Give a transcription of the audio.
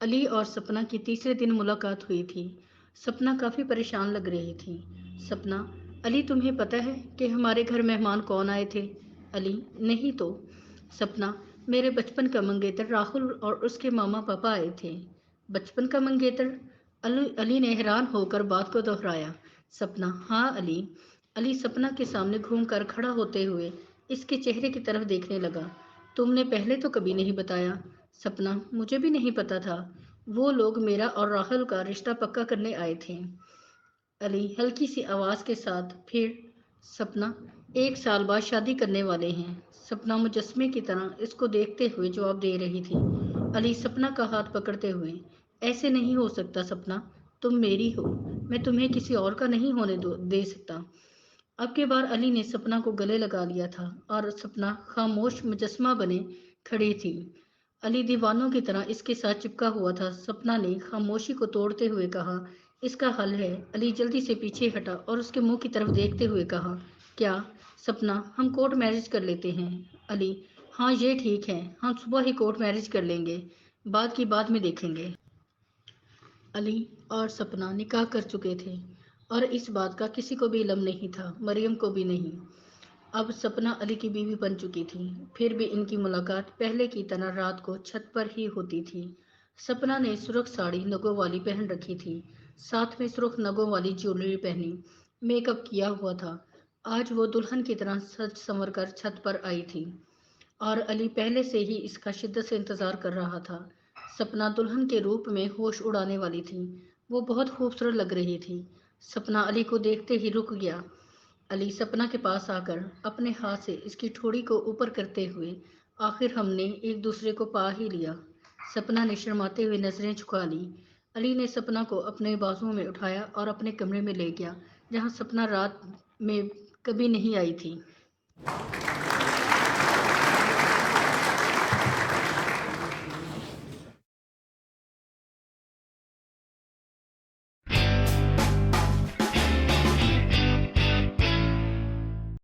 علی اور سپنا کی تیسرے دن ملاقات ہوئی تھی۔ سپنا کافی پریشان لگ رہی تھی۔ سپنا: علی تمہیں پتہ ہے کہ ہمارے گھر مہمان کون آئے تھے؟ علی: نہیں تو۔ سپنا: میرے بچپن کا منگیتر راہل اور اس کے ماما پاپا آئے تھے۔ بچپن کا منگیتر؟ علی نے حیران ہو کر بات کو دہرایا۔ سپنا: ہاں علی۔ علی سپنا کے سامنے گھوم کر کھڑا ہوتے ہوئے اس کے چہرے کی طرف دیکھنے لگا۔ تم نے پہلے تو کبھی نہیں بتایا۔ سپنا: مجھے بھی نہیں پتا تھا۔ وہ لوگ میرا اور راہل کا رشتہ پکا کرنے آئے تھے۔ علی ہلکی سی آواز کے ساتھ: پھر؟ سپنا: 1 سال بعد شادی کرنے والے ہیں۔ سپنا مجسمے کی طرح اس کو دیکھتے ہوئے جواب دے رہی تھی۔ علی سپنا کا ہاتھ پکڑتے ہوئے: ایسے نہیں ہو سکتا سپنا، تم میری ہو، میں تمہیں کسی اور کا نہیں ہونے دے سکتا۔ اب کے بار علی نے سپنا کو گلے لگا لیا تھا اور سپنا خاموش مجسمہ بنے کھڑی تھی۔ علی دیوانوں کی طرح اس کے ساتھ چپکا ہوا تھا۔ سپنا نے خاموشی کو توڑتے ہوئے کہا: اس کا حل ہے۔ علی جلدی سے پیچھے ہٹا اور اس کے منہ کی طرف دیکھتے ہوئے کہا: کیا؟ سپنا: ہم کورٹ میرج کر لیتے ہیں۔ علی: ہاں یہ ٹھیک ہے، ہم صبح ہی کورٹ میرج کر لیں گے، بعد کی بعد میں دیکھیں گے۔ علی اور سپنا نکاح کر چکے تھے اور اس بات کا کسی کو بھی علم نہیں تھا، مریم کو بھی نہیں۔ اب سپنا علی کی بیوی بن چکی تھی۔ پھر بھی ان کی ملاقات پہلے کی طرح رات کو چھت پر ہی ہوتی تھی۔ سپنا نے سرخ ساڑی نگوں والی پہن رکھی تھی، ساتھ میں سرخ نگوں والی جیولری پہنی، میک اپ کیا ہوا تھا۔ آج وہ دلہن کی طرح سج سنور کر چھت پر آئی تھی اور علی پہلے سے ہی اس کا شدت سے انتظار کر رہا تھا۔ سپنا دلہن کے روپ میں ہوش اڑانے والی تھی۔ وہ بہت خوبصورت لگ رہی تھی۔ سپنا علی کو دیکھتے ہی رک گیا۔ علی سپنا کے پاس آ کر اپنے ہاتھ سے اس کی ٹھوڑی کو اوپر کرتے ہوئے: آخر ہم نے ایک دوسرے کو پا ہی لیا۔ سپنا نے شرماتے ہوئے نظریں جھکا لیں۔ علی نے سپنا کو اپنے بازوؤں میں اٹھایا اور اپنے کمرے میں لے گیا، جہاں سپنا رات میں کبھی نہیں آئی تھی۔